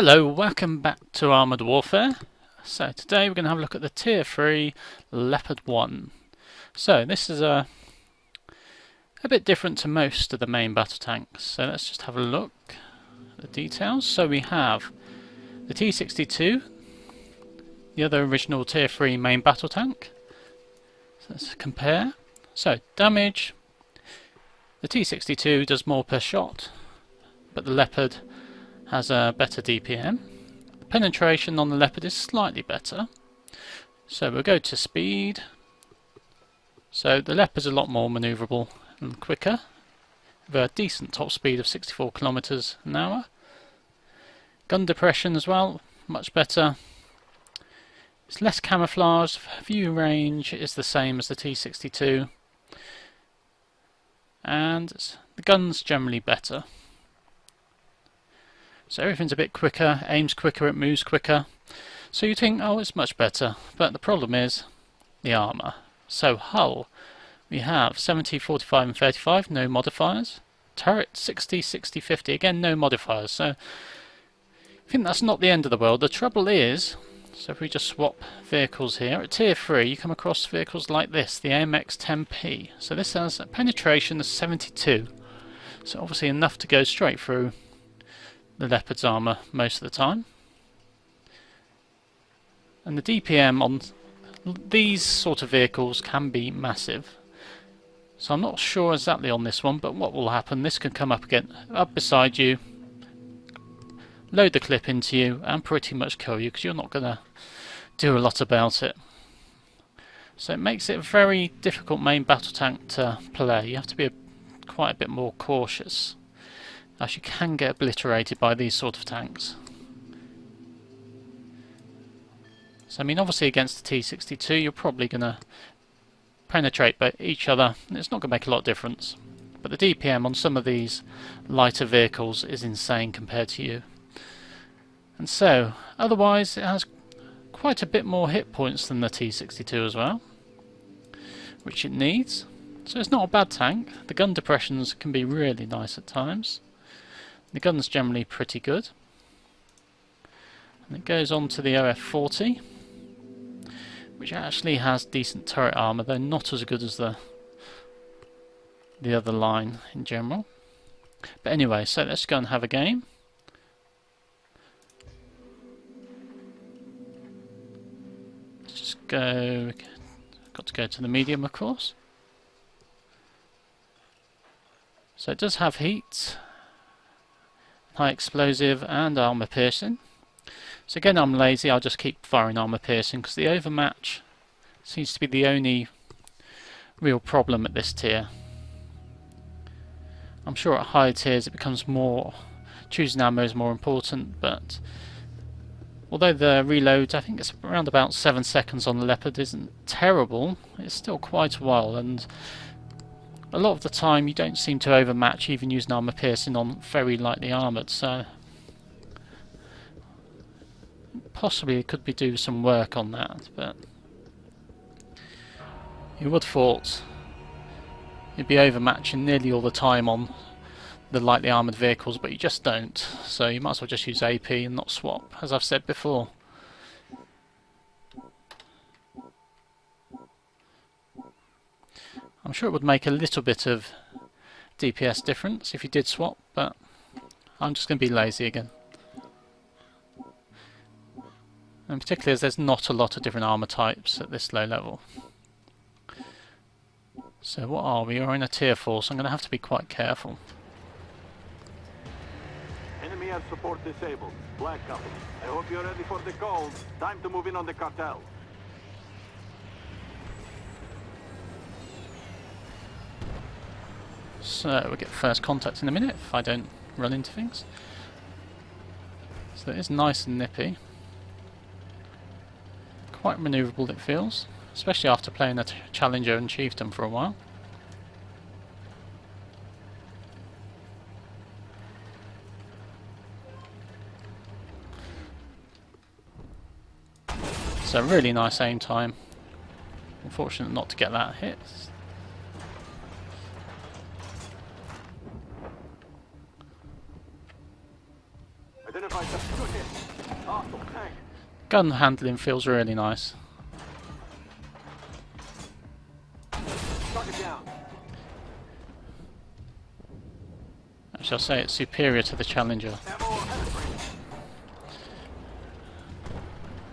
Hello, welcome back to Armoured Warfare. So today we're going to have a look at the Tier 3 Leopard 1. So this is a bit different to most of the main battle tanks. So let's just have a look at the details. So we have the T-62, the other original Tier 3 main battle tank. So let's compare. So damage, the T-62 does more per shot, but the Leopard has a better DPM. The penetration on the Leopard is slightly better. So we'll go to speed. So the Leopard's a lot more manoeuvrable and quicker, with a decent top speed of 64 kilometers an hour. Gun depression as well, much better. It's less camouflage, view range is the same as the T-62, and the gun's generally better. So everything's a bit quicker, aims quicker, it moves quicker. So you think, oh, it's much better. But the problem is the armour. So hull, we have 70, 45 and 35, no modifiers. Turret 60, 60, 50, again no modifiers. So I think that's not the end of the world. The trouble is, so if we just swap vehicles here, at Tier 3 you come across vehicles like this, the AMX 10P. So this has a penetration of 72. So obviously enough to go straight through the Leopard's armour most of the time. And the DPM on these sort of vehicles can be massive. So I'm not sure exactly on this one, but what will happen, this can come up again, up beside you, load the clip into you and pretty much kill you because you're not going to do a lot about it. So it makes it a very difficult main battle tank to play. You have to be quite a bit more cautious, as you can get obliterated by these sort of tanks. So I mean, obviously against the T-62 you're probably going to penetrate by each other, and it's not going to make a lot of difference. But the DPM on some of these lighter vehicles is insane compared to you. And so, otherwise it has quite a bit more hit points than the T-62 as well, which it needs. So it's not a bad tank. The gun depressions can be really nice at times. The gun's generally pretty good. And it goes on to the OF-40, which actually has decent turret armour, though not as good as the other line in general. But anyway, so let's go and have a game. Let's just go, got to go to the medium of course. So it does have heat, high explosive and armour piercing. So again, I'm lazy, I'll just keep firing armour piercing because the overmatch seems to be the only real problem at this tier. I'm sure at higher tiers it becomes more, choosing ammo is more important, but although the reload, I think it's around about 7 seconds on the Leopard, isn't terrible, it's still quite a while, and a lot of the time you don't seem to overmatch even using armour piercing on very lightly armoured, so possibly it could be do some work on that, but you would have thought you'd be overmatching nearly all the time on the lightly armoured vehicles, but you just don't, so you might as well just use AP and not swap, as I've said before. I'm sure it would make a little bit of DPS difference if you did swap, but I'm just going to be lazy again. And particularly as there's not a lot of different armour types at this low level. So what are we? We're in a tier 4, so I'm going to have to be quite careful. Enemy air support disabled. Black Company. I hope you're ready for the call. Time to move in on the cartel. So we'll get first contact in a minute if I don't run into things. So it is nice and nippy. Quite manoeuvrable it feels, especially after playing a Challenger and Chieftain for a while. So really nice aim time. Unfortunate not to get that hit. Identify the good hit. gun handling feels really nice. Target down. I shall say it's superior to the Challenger. Ammo penetrating.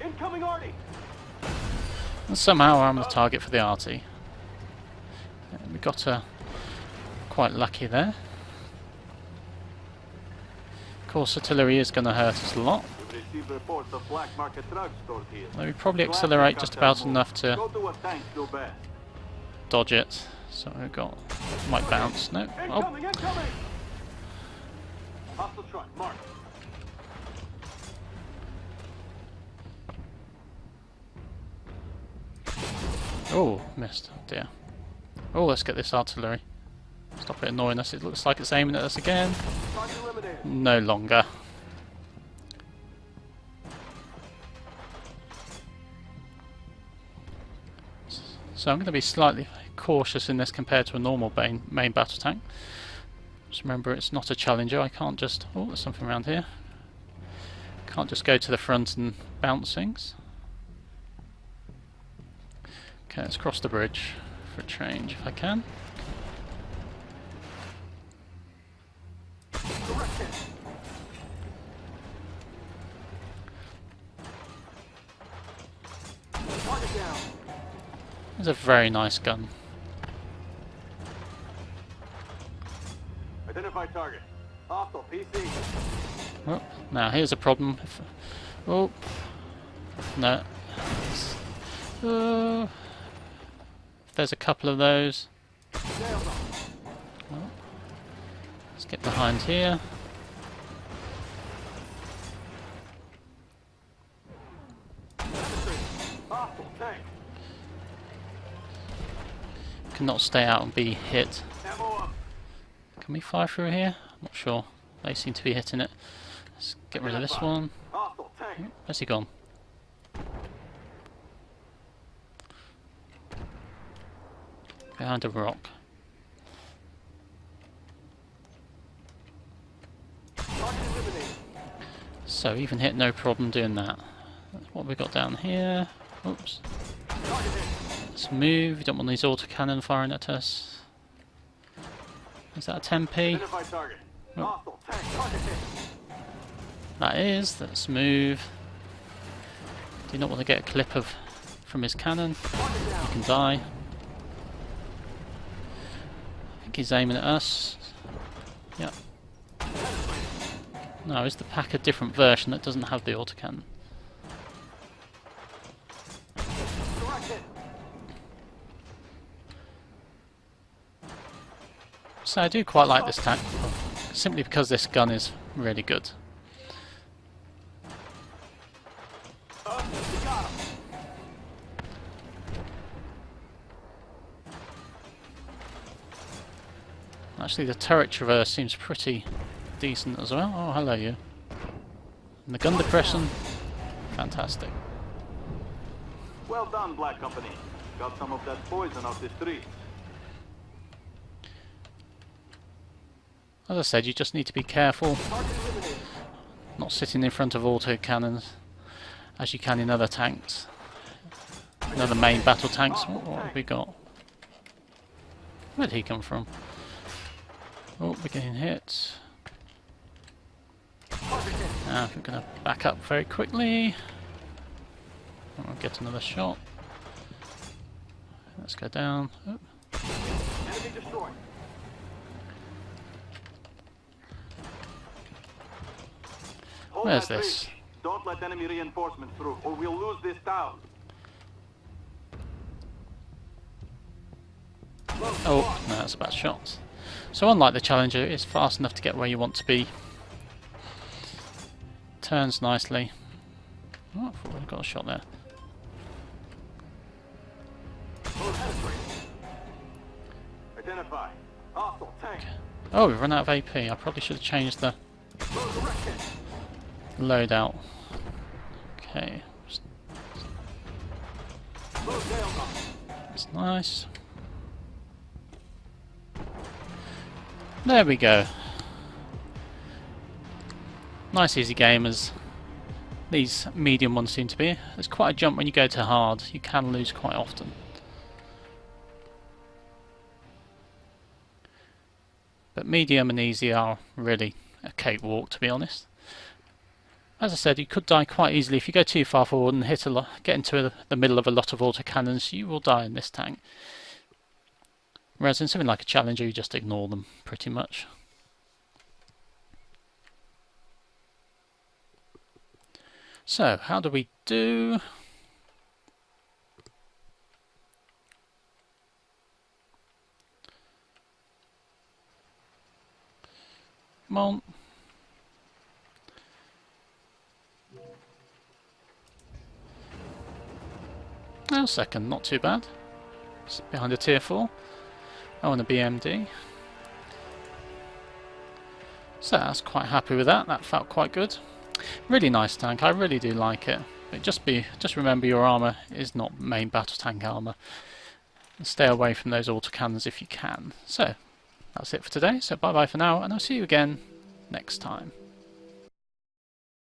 Incoming arty. And somehow I'm the target for the arty. We got quite lucky there. Of course, artillery is going to hurt us a lot. We've received reports of black market drugs stored here. Though we probably accelerate just about enough to Go to what tanks do best. dodge it. So we've got... might bounce. No. Oh, Incoming, incoming! Hostile truck, mark. oh, missed. Dear. Oh, let's get this artillery. Stop it annoying us. It looks like it's aiming at us again. Target eliminated. No longer. So I'm going to be slightly cautious in this compared to a normal main battle tank. Just remember, it's not a Challenger. I can't just... oh, there's something around here. Can't just go to the front and bounce things. Okay, let's cross the bridge for a change if I can. Direct hit. Target down. It's a very nice gun. Identify target. Hostile PC. Oh, now here's a problem. Oh, no. If there's a couple of those. Nailed them. Oh. Let's get behind here. Penetrating. Hostile tank. Cannot stay out and be hit. Ammo up. Can we fire through here? I'm not sure. They seem to be hitting it. Let's get rid of this one. Hostile tank. Where's he gone? Behind a rock. Target eliminated. So even hit, no problem doing that. That's what we got down here. Oops. Target hit. Let's move. We don't want these autocannon firing at us. Is that a 10p? Identify target. Oh. Hostile tank. Target hit. That is. Let's move. Do not want to get a clip of from his cannon. Target He down. can die. I think he's aiming at us. Yep. No, is the pack a different version that doesn't have the autocannon? Direct hit. So I do quite like this tank, simply because this gun is really good. You got him. Actually, the turret traverse seems pretty decent as well. Oh, hello you. And the gun depression, fantastic. Well done, Black Company. Got some of that poison off the streets. As I said, you just need to be careful, Target eliminated. not sitting in front of autocannons, as you can in other tanks. In other main battle tanks. What have we got? Where did he come from? Oh, we're getting hit. Target hit. Now we're going to back up very quickly. And we'll get another shot. Let's go down. Oh. Enemy destroyed. Hold Where's that this? bridge. Don't let enemy reinforcements through, or we'll lose this town. Oh, no, that's a bad shot. So unlike the Challenger, it's fast enough to get where you want to be. Turns nicely. Oh, I thought we got a shot there. Identify. Hostile tank. Oh, we've run out of AP. I probably should have changed the Direct hit. loadout. Okay, that's nice. There we go. Nice easy game as These medium ones seem to be. There's quite a jump when you go to hard. You can lose quite often. But medium and easy are really a cakewalk, to be honest. As I said, you could die quite easily if you go too far forward and get into the middle of a lot of autocannons. You will die in this tank. Whereas in something like a Challenger, you just ignore them pretty much. So, how do we do? Come on. Oh, second, not too bad. It's behind a tier 4. Oh, and a BMD. So I was quite happy with that. That felt quite good. Really nice tank. I really do like it. But just remember your armour is not main battle tank armour. And stay away from those autocannons if you can. So that's it for today. So bye bye for now, and I'll see you again next time.